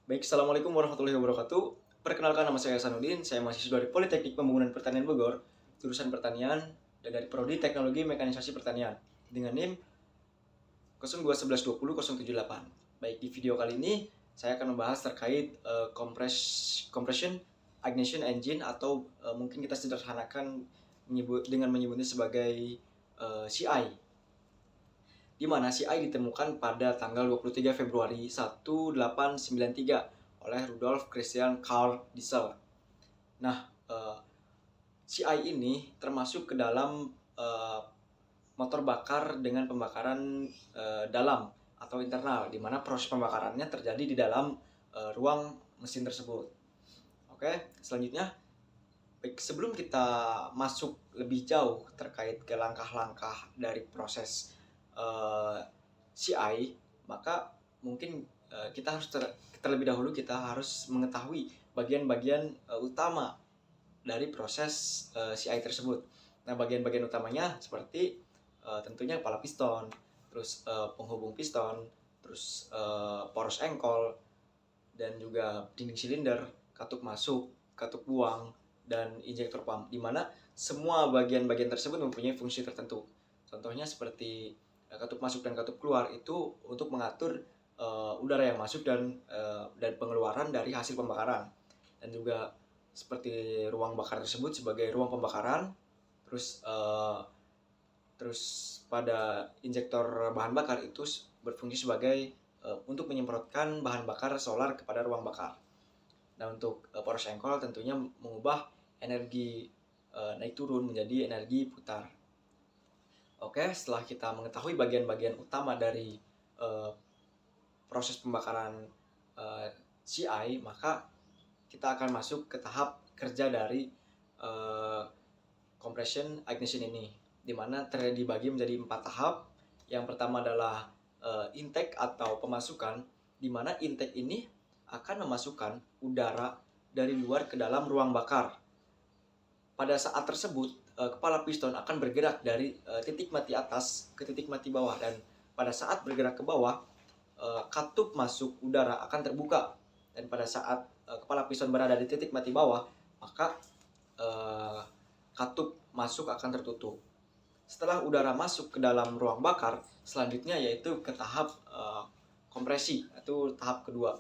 Baik, Assalamualaikum warahmatullahi wabarakatuh. Perkenalkan, nama saya Hasanuddin, saya mahasiswa dari Politeknik Pembangunan Pertanian Bogor, jurusan Pertanian, dan dari Prodi Teknologi Mekanisasi Pertanian, dengan NIM 0211200778. Baik, di video kali ini saya akan membahas terkait compression ignition engine, atau mungkin kita sederhanakan dengan menyebutnya sebagai CI, di mana CI ditemukan pada tanggal 23 Februari 1893 oleh Rudolf Christian Karl Diesel. Nah, CI ini termasuk ke dalam motor bakar dengan pembakaran dalam atau internal, di mana proses pembakarannya terjadi di dalam ruang mesin tersebut. Oke, selanjutnya, baik, sebelum kita masuk lebih jauh terkait ke langkah-langkah dari proses CI, maka mungkin kita harus terlebih dahulu kita harus mengetahui bagian-bagian utama dari proses CI tersebut. Nah, bagian-bagian utamanya seperti tentunya kepala piston, terus penghubung piston, terus poros engkol, dan juga dinding silinder, katup masuk, katup buang, dan injektor pump, di mana semua bagian-bagian tersebut mempunyai fungsi tertentu. Contohnya seperti katup masuk dan katup keluar itu untuk mengatur udara yang masuk dan pengeluaran dari hasil pembakaran, dan juga seperti ruang bakar tersebut sebagai ruang pembakaran. Terus pada injektor bahan bakar itu berfungsi sebagai untuk menyemprotkan bahan bakar solar kepada ruang bakar. Nah, untuk poros engkol tentunya mengubah energi naik turun menjadi energi putar. Oke, setelah kita mengetahui bagian-bagian utama dari proses pembakaran CI, maka kita akan masuk ke tahap kerja dari compression ignition ini, di mana dibagi menjadi 4 tahap. Yang pertama adalah intake atau pemasukan, di mana intake ini akan memasukkan udara dari luar ke dalam ruang bakar. Pada saat tersebut, kepala piston akan bergerak dari titik mati atas ke titik mati bawah, dan pada saat bergerak ke bawah, katup masuk udara akan terbuka, dan pada saat kepala piston berada di titik mati bawah, maka katup masuk akan tertutup. Setelah udara masuk ke dalam ruang bakar, selanjutnya yaitu ke tahap kompresi, itu tahap kedua.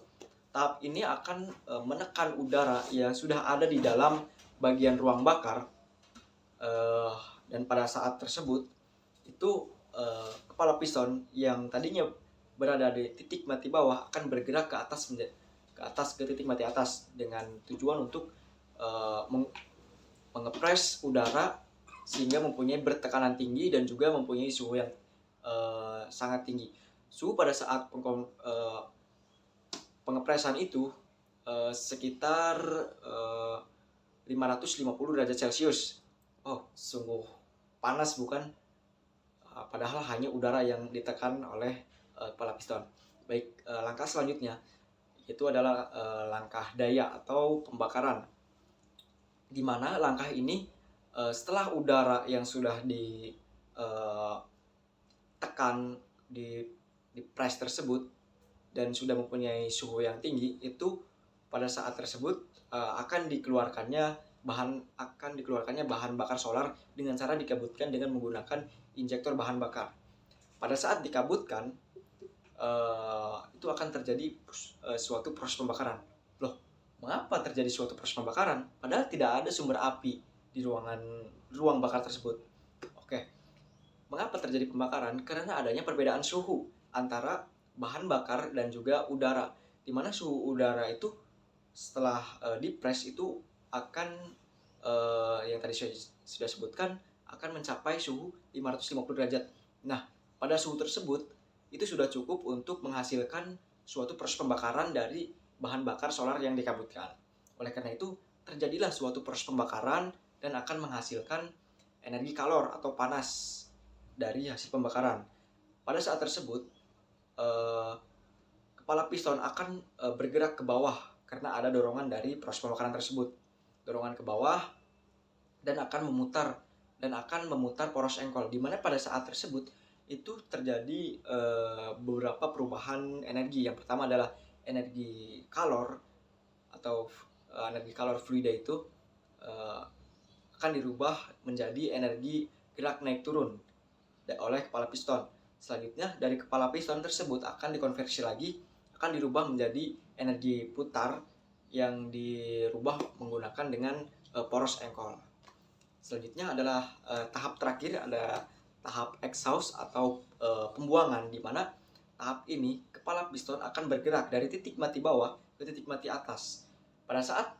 Tahap ini akan menekan udara yang sudah ada di dalam bagian ruang bakar, dan pada saat tersebut itu kepala piston yang tadinya berada di titik mati bawah akan bergerak ke atas ke titik mati atas, dengan tujuan untuk mengepres udara sehingga mempunyai bertekanan tinggi dan juga mempunyai suhu yang sangat tinggi. Suhu pada saat pengepresan itu sekitar 550 derajat Celcius. Oh, sungguh panas, bukan? Padahal hanya udara yang ditekan oleh kepala piston. Baik, langkah selanjutnya itu adalah langkah daya atau pembakaran, di mana langkah ini setelah udara yang sudah ditekan di press tersebut dan sudah mempunyai suhu yang tinggi, itu pada saat tersebut akan dikeluarkannya bahan bakar solar dengan cara dikabutkan dengan menggunakan injektor bahan bakar. Pada saat dikabutkan, itu akan terjadi suatu proses pembakaran. Loh, mengapa terjadi suatu proses pembakaran? Padahal tidak ada sumber api di ruang bakar tersebut. Oke, mengapa terjadi pembakaran? Karena adanya perbedaan suhu antara bahan bakar dan juga udara, di mana suhu udara itu setelah dipres itu akan yang tadi saya sudah sebutkan akan mencapai suhu 550 derajat. Nah, pada suhu tersebut itu sudah cukup untuk menghasilkan suatu proses pembakaran dari bahan bakar solar yang dikabutkan. Oleh karena itu, terjadilah suatu proses pembakaran dan akan menghasilkan energi kalor atau panas dari hasil pembakaran. Pada saat tersebut, kepala piston akan bergerak ke bawah karena ada dorongan dari proses pembakaran tersebut. Dorongan ke bawah dan akan memutar poros engkol, di mana pada saat tersebut itu terjadi beberapa perubahan energi. Yang pertama adalah energi kalor atau energi kalor fluida itu akan dirubah menjadi energi gerak naik turun oleh kepala piston. Selanjutnya dari kepala piston tersebut akan dikonversi lagi, akan dirubah menjadi energi putar yang dirubah menggunakan dengan poros engkol. Selanjutnya adalah tahap terakhir, ada tahap exhaust atau pembuangan, di mana tahap ini kepala piston akan bergerak dari titik mati bawah ke titik mati atas. Pada saat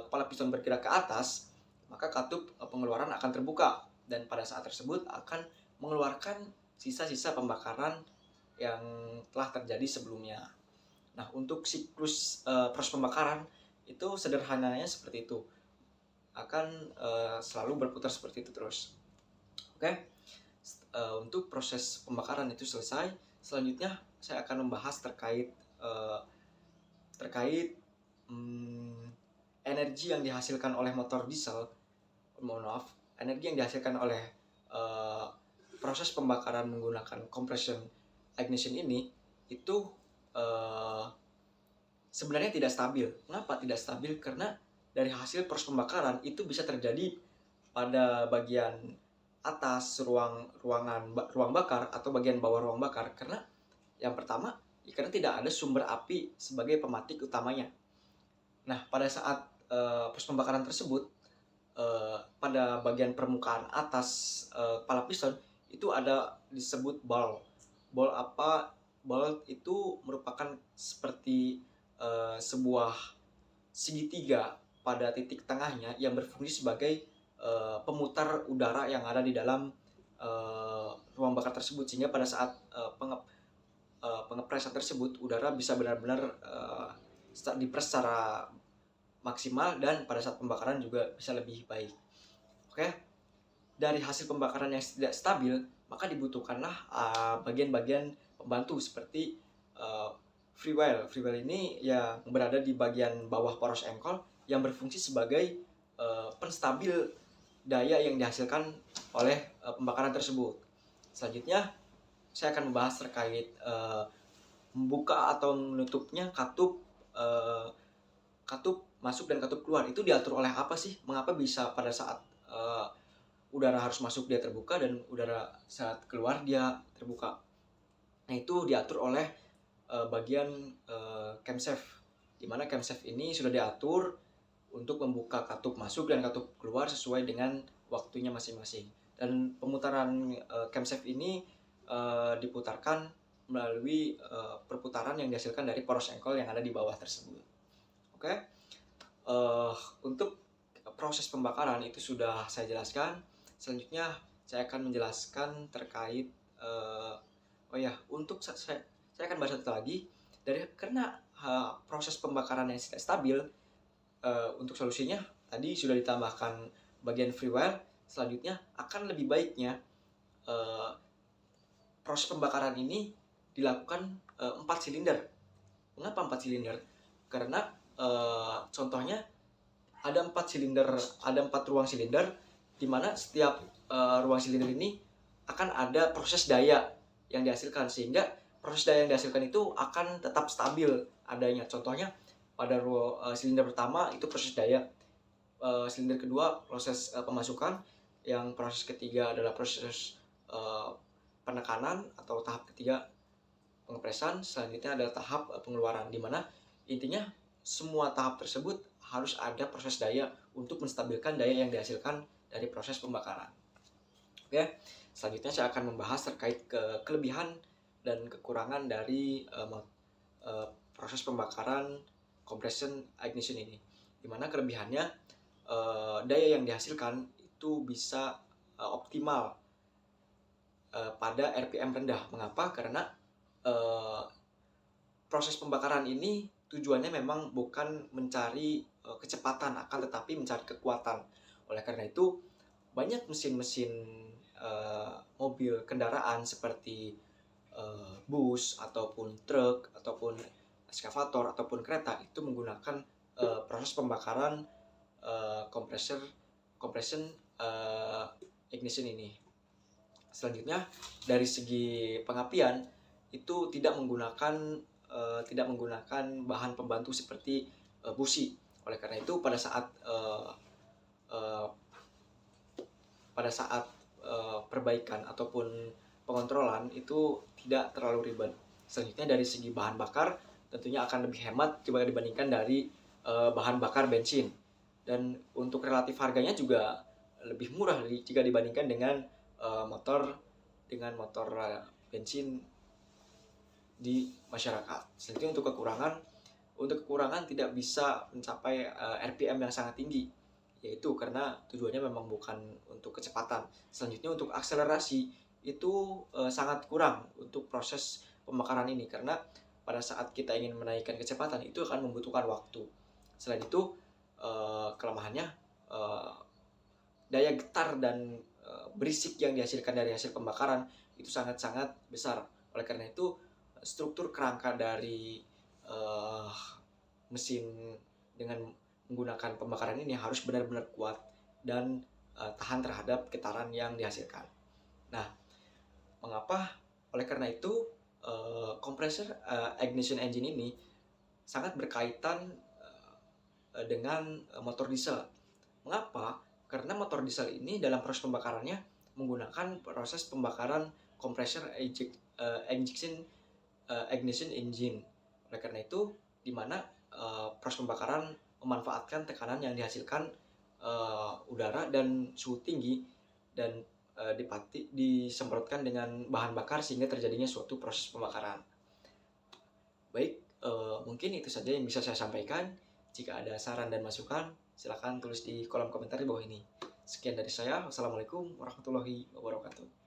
kepala piston bergerak ke atas, maka katup pengeluaran akan terbuka, dan pada saat tersebut akan mengeluarkan sisa-sisa pembakaran yang telah terjadi sebelumnya. Nah, untuk siklus proses pembakaran itu sederhananya seperti itu, akan selalu berputar seperti itu terus. Oke, untuk proses pembakaran itu selesai. Selanjutnya saya akan membahas terkait energi yang dihasilkan oleh motor diesel. Energi yang dihasilkan oleh proses pembakaran menggunakan compression ignition ini itu sebenarnya tidak stabil. Kenapa tidak stabil? Karena dari hasil proses pembakaran itu bisa terjadi pada bagian atas ruang bakar atau bagian bawah ruang bakar. Karena yang pertama, karena tidak ada sumber api sebagai pematik utamanya. Nah, pada saat proses pembakaran tersebut, pada bagian permukaan atas kepala piston itu ada disebut ball. Ball itu merupakan seperti sebuah segitiga pada titik tengahnya yang berfungsi sebagai pemutar udara yang ada di dalam ruang bakar tersebut, sehingga pada saat pengepresan tersebut udara bisa benar-benar dipres secara maksimal, dan pada saat pembakaran juga bisa lebih baik. Oke, dari hasil pembakaran yang tidak stabil, maka dibutuhkanlah bagian-bagian pembantu seperti free wheel. Free wheel ini yang berada di bagian bawah poros engkol yang berfungsi sebagai penstabil daya yang dihasilkan oleh pembakaran tersebut. Selanjutnya saya akan membahas terkait membuka atau menutupnya katup masuk dan katup keluar. Itu diatur oleh apa sih? Mengapa bisa pada saat udara harus masuk dia terbuka dan udara saat keluar dia terbuka? Nah, itu diatur oleh bagian camshaft, di mana camshaft ini sudah diatur untuk membuka katup masuk dan katup keluar sesuai dengan waktunya masing-masing. Dan pemutaran camshaft ini diputarkan melalui perputaran yang dihasilkan dari poros engkol yang ada di bawah tersebut. Oke, untuk proses pembakaran itu sudah saya jelaskan. Selanjutnya saya akan menjelaskan terkait untuk saya akan bahas satu lagi, karena proses pembakaran yang tidak stabil. Untuk solusinya tadi sudah ditambahkan bagian free wheel. Selanjutnya akan lebih baiknya proses pembakaran ini dilakukan 4 silinder. Mengapa 4 silinder? Karena contohnya ada 4 ruang silinder, di mana setiap ruang silinder ini akan ada proses daya yang dihasilkan, sehingga proses daya yang dihasilkan itu akan tetap stabil adanya. Contohnya pada silinder pertama itu proses daya, silinder kedua proses pemasukan, yang proses ketiga adalah proses penekanan atau tahap ketiga pengepresan, selanjutnya adalah tahap pengeluaran, di mana intinya semua tahap tersebut harus ada proses daya untuk menstabilkan daya yang dihasilkan dari proses pembakaran. Oke, selanjutnya saya akan membahas terkait kelebihan dan kekurangan dari proses pembakaran compression ignition ini. Dimana kelebihannya, daya yang dihasilkan itu bisa optimal pada RPM rendah. Mengapa? Karena proses pembakaran ini tujuannya memang bukan mencari kecepatan, akan tetapi mencari kekuatan. Oleh karena itu, banyak mesin-mesin mobil kendaraan seperti bus ataupun truk ataupun eskavator ataupun kereta itu menggunakan proses pembakaran compression ignition ini. Selanjutnya dari segi pengapian itu tidak menggunakan tidak menggunakan bahan pembantu seperti busi. Oleh karena itu eh, pada saat perbaikan ataupun pengontrolan itu tidak terlalu ribet. Selanjutnya dari segi bahan bakar tentunya akan lebih hemat jika dibandingkan dari bahan bakar bensin. Dan untuk relatif harganya juga lebih murah jika dibandingkan dengan motor bensin di masyarakat. Selanjutnya untuk kekurangan tidak bisa mencapai RPM yang sangat tinggi, yaitu karena tujuannya memang bukan untuk kecepatan. Selanjutnya untuk akselerasi itu sangat kurang untuk proses pembakaran ini, karena pada saat kita ingin menaikkan kecepatan itu akan membutuhkan waktu. Selain itu kelemahannya daya getar dan berisik yang dihasilkan dari hasil pembakaran itu sangat-sangat besar. Oleh karena itu struktur kerangka dari mesin dengan menggunakan pembakaran ini harus benar-benar kuat dan tahan terhadap getaran yang dihasilkan. Nah, mengapa? Oleh karena itu kompresor ignition engine ini sangat berkaitan dengan motor diesel. Mengapa? Karena motor diesel ini dalam proses pembakarannya menggunakan proses pembakaran kompresor ignition engine. Oleh karena itu, di mana proses pembakaran memanfaatkan tekanan yang dihasilkan udara dan suhu tinggi dan disemprotkan dengan bahan bakar sehingga terjadinya suatu proses pembakaran. Baik, mungkin itu saja yang bisa saya sampaikan. Jika ada saran dan masukan, silakan tulis di kolom komentar di bawah ini. Sekian dari saya. Wassalamualaikum warahmatullahi wabarakatuh.